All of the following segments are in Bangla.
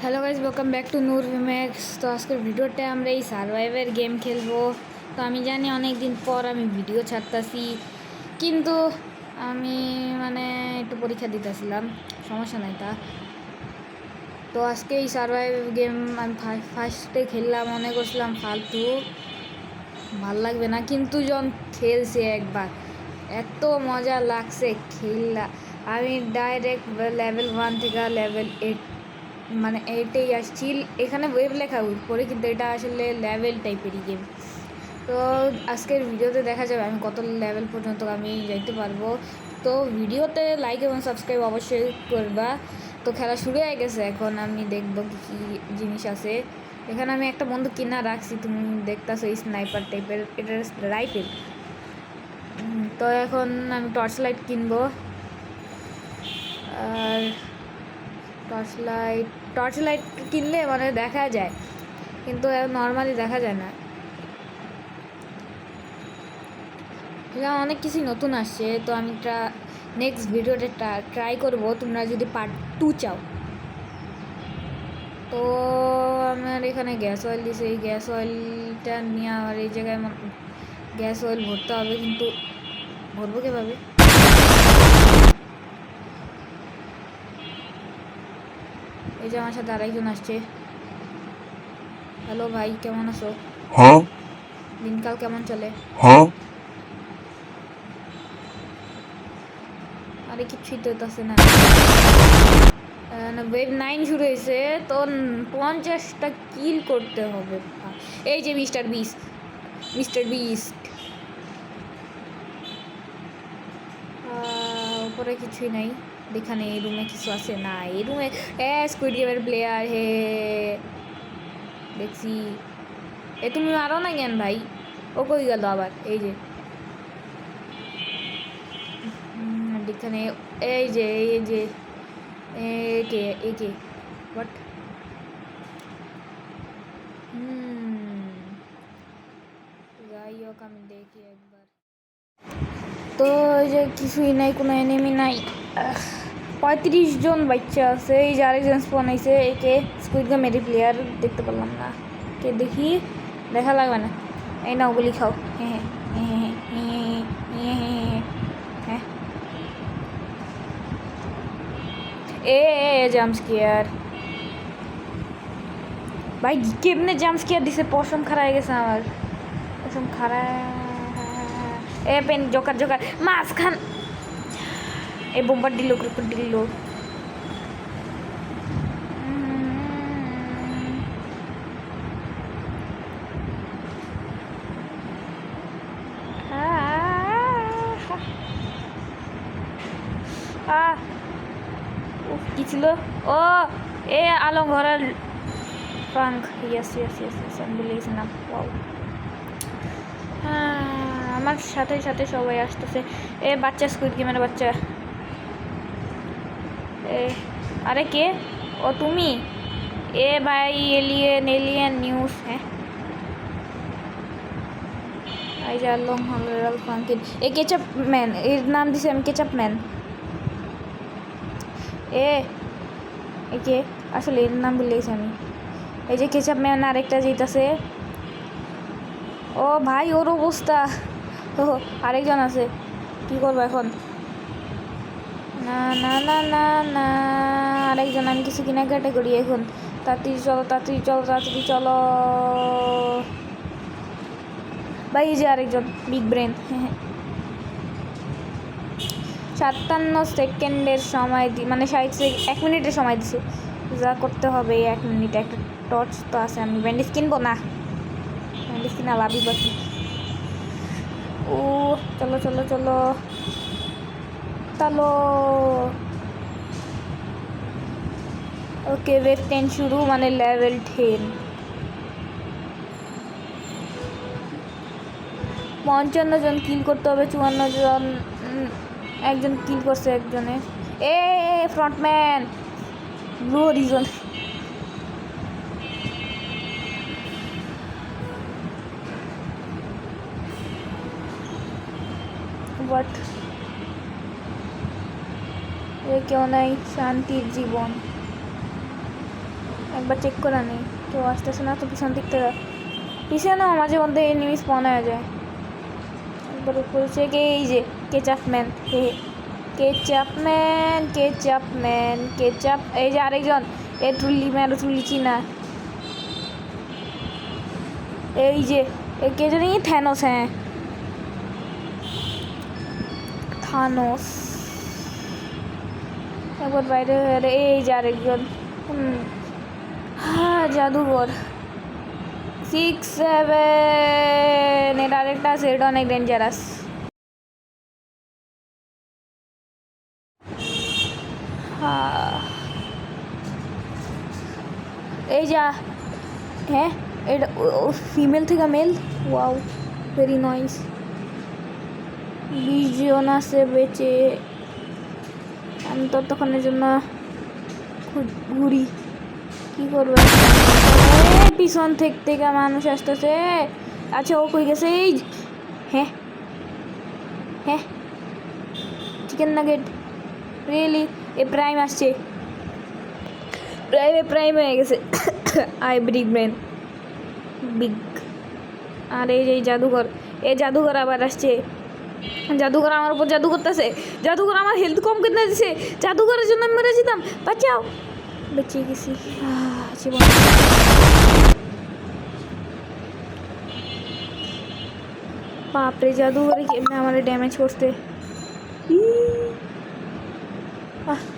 Hello guys, welcome back to Noor ভিম্যাক্স। তো আজকের ভিডিওতে আমরা এই সার্ভাইভার গেম খেলবো। তো আমি জানি অনেক দিন পর আমি ভিডিও ছাড়তাছি, কিন্তু আমি একটু পরীক্ষা দিতেছিলাম, সমস্যা নাই তা। তো আজকে এই সার্ভাইভ গেম আমি ফার্স্টে খেললাম, মনে করছিলাম ফালতু ভাল লাগবে না, কিন্তু যখন খেলছি একবার এত মজা লাগছে খেললা। আমি ডাইরেক্ট লেভেল 1 থেকে লেভেল 8 এইটাই আসছি। এখানে ওয়েব লেখা পড়ে, কিন্তু এটা আসলে লেভেল টাইপেরই গেম। তো আজকের ভিডিওতে দেখা যাবে আমি কত লেভেল পর্যন্ত আমি যাইতে পারবো। তো ভিডিওতে লাইক এবং সাবস্ক্রাইব অবশ্যই করবা। তো খেলা শুরু হয়ে গেছে, এখন আমি দেখবো কী জিনিস আছে। এখানে আমি একটা বন্ধু কিনা রাখছি, তুমি দেখতেছো স্নাইপার টাইপের, এটা রাইফেল। তো এখন আমি টর্চ লাইট কিনবো। আর টর্চ লাইট কিনলে দেখা যায়, কিন্তু নর্মালি দেখা যায় না। এটা অনেক কিছুই নতুন আসছে, তো আমি নেক্সট ভিডিওতে ট্রাই করবো, তোমরা যদি পার্ট 2 চাও। তো আমার এখানে গ্যাস অয়েল দিছে, এই গ্যাস অয়েলটা নিয়ে আমার এই জায়গায় গ্যাস অয়েল ভরতে হবে, কিন্তু ভরবো কীভাবে? এই যে আমার সাথে আরেকজন আসছে। হ্যালো ভাই, কেমন আছো? হ্যাঁ। দিনকাল কেমন চলে? হ্যাঁ। আরে কিছুই তো হইতেছে না। ওয়েব 9 শুরু হয়েছে, তো 50টা কিল করতে হবে। এই যে মিস্টার বিস্ট উপরে কিছুই নাই। এখানে এই রুমে কিছু আছে না, এই রুমে স্কুইড গেমের প্লেয়ার হে দেখছি। তুমি মারো না কেন ভাই? ও কই গেল আবার? এই যে এখানে, এই যে একে হোয়াট? যাই হোক, আমি দেখি একবার। তো এই যে কিছুই নাই, কোনো এনিমি নাই। 35 জন বাচ্চা আছে। এই যে আরেকজন স্পন হয়েছে, একে স্কুইড গেমের প্লেয়ার, দেখতে পারলাম না কে, দেখি দেখা লাগবে না। এই না, ওগুলি খাও। হ্যাঁ হ্যাঁ এ জাম্পস্কেয়ার ভাই, কেমনে জাম্পস্কেয়ার দিছে? পশম খারাপ হয়ে গেছে আমার, পশম খারাপ। এ পেন জোকার মাঝখান, এ বোম্বার দিল। কি ছিল? ও এ আলম ঘরের ফ্রাঙ্ক। ইয়েস আমি বলে গেছি না। আমার সাথে সাথে সবাই আসতেছে। এ বাচ্চা, স্কুইড গেমের বাচ্চা। এ আরে কে? ও তুমি? এ ভাই, এলিয়েন নিউজ। হ্যাঁ, এই যে আলম হলাল ফ্রাঙ্কিন। এ কেচাপ ম্যান, এর নাম দিছে আমি কেচাপ ম্যান। একে আসলে এর নাম বলেছি আমি। এই যে কেচাপ ম্যান আরেকটা যেতেছে। ও ভাই, ওর অবস্থা। ও আরেকজন আছে, কি করবো এখন? না না না না না, আরেকজন। আমি কিছু কেনাকাটা করি এখন। তাড়াতাড়ি চলো ভাই। এই যে আরেকজন বিগ ব্রেন। 57 সেকেন্ডের সময় 1 মিনিটের সময় দিছে। যা করতে হবে 1 মিনিট। একটা টর্চ তো আছে, আমি ব্যান্ডেজ কিনবো না, ব্যান্ডেজ কিনা লাভই বাকি। ও চলো ওকে, ওয়েভ 10 শুরু, লেভেল 10। 55 জন কিল করতে হবে, 54 জন। একজন কিল করছে একজনে। এ ফ্রন্টম্যান ব্লু রিজন। বাট কেউ নাই, শান্তির জীবন। একবার চেক করে নেই, কেউ আসতেছে না তো পিছন দিক থেকে। পিছনেও মাঝে মধ্যে এনিমি স্পন হয়ে যায়। একবার উপরে চেক, এই যে কেচাপম্যান, কেচাপ, এই যে আরেকজন, এ ট্রুলি চিনা, এই যে কে জানি থ্যানোস, হ্যাঁ থানোস। একবার বাইরে হয়ে, এই যে আরেকজন, হ্যাঁ জাদুঘর 6-7, এটা আরেকটা আছে, এটা অনেক ডেঞ্জারাস। হ্যাঁ এই যা, হ্যাঁ এটা ফিমেল থেকে মেল, ওয়াও ভেরি নাইস। 20 জন আছে বেঁচে, আমি ততক্ষণের জন্য ঘুরি, কি করবো। পিছন থেকে মানুষ আসতেছে। আচ্ছা ও কই গেছে, এই হ্যাঁ হ্যাঁ chicken nugget, really a prime আসছে, প্রাইম হয়ে গেছে। I big brain big. আর এই যে জাদুঘর আবার আসছে। জাদুঘর আমার উপর জাদু করতেছে, জাদুঘর আমার হেলথ কম করে দিছে, জাদুঘরের জন্য আমি মরে যেতাম, বাঁচাও। বেঁচে গেছি, জীবন। বাপরে জাদুঘরে কেমনে আমার ড্যামেজ করতে।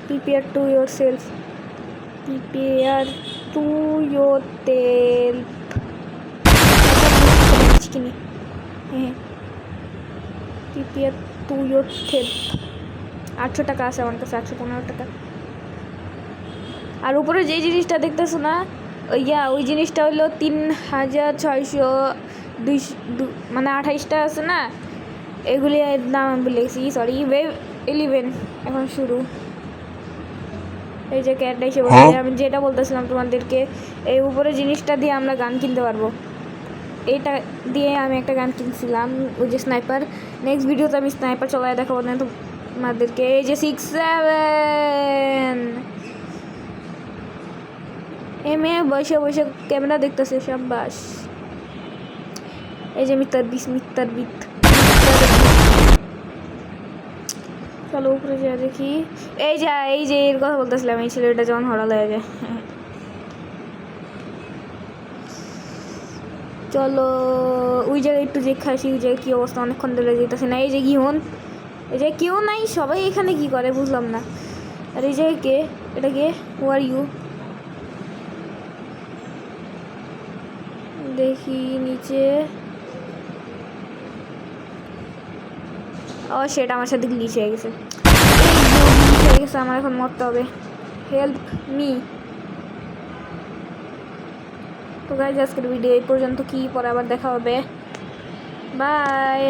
Prepare to your self, prepare to your self. কিনি, হ্যাঁ প্রিপেয়ার টু ইয়োর সেলফ। 800 টাকা আছে আমার কাছে, 815 টাকা। আর উপরে যে জিনিসটা দেখতেছো না, ওই জিনিসটা হলো 3600 মানে 28টা আছে না, এগুলি নাম বলে গেছি, সরি। ওয়েভ 11 এখন শুরু। এই যে ক্যাটটা এসে বলছে, আমি যেটা বলতেছিলাম তোমাদেরকে, এই উপরে জিনিসটা দিয়ে আমরা গান কিনতে পারবো। এইটা দিয়ে আমি একটা গান কিনছিলাম, ওই যে স্নাইপার। নেক্সট ভিডিওতে আমি স্নাইপার চলায় দেখাবো না তোমাদেরকে। এই যে 6-7 মেয়ে বসে ক্যামেরা দেখতেছে সব বাস। এই যে মিত্তার বিত। চলো উপরে যা দেখি। এই যে এর কথা বলতেছিলাম, এই ছেলেটা যখন হড়াল হয়ে যায়। চলো ওই জায়গায় একটু দেখে আসি, ওই জায়গায় কী অবস্থা, অনেকক্ষণ ধরে যেতেছে না। এই যে গিহন, এই যে কেউ নাই, সবাই এখানে কি করে বুঝলাম না। আর এই জায়গায় কে, এটা কে, হু আর ইউ? দেখি নিচে, ও সেটা আমার সাথে গ্লিচ হয়ে গেছে, আমার এখন মরতে হবে, হেল্প মি। তো গাইজ আজকের ভিডিও এই পর্যন্ত, কি পরে আবার দেখা হবে, বাই।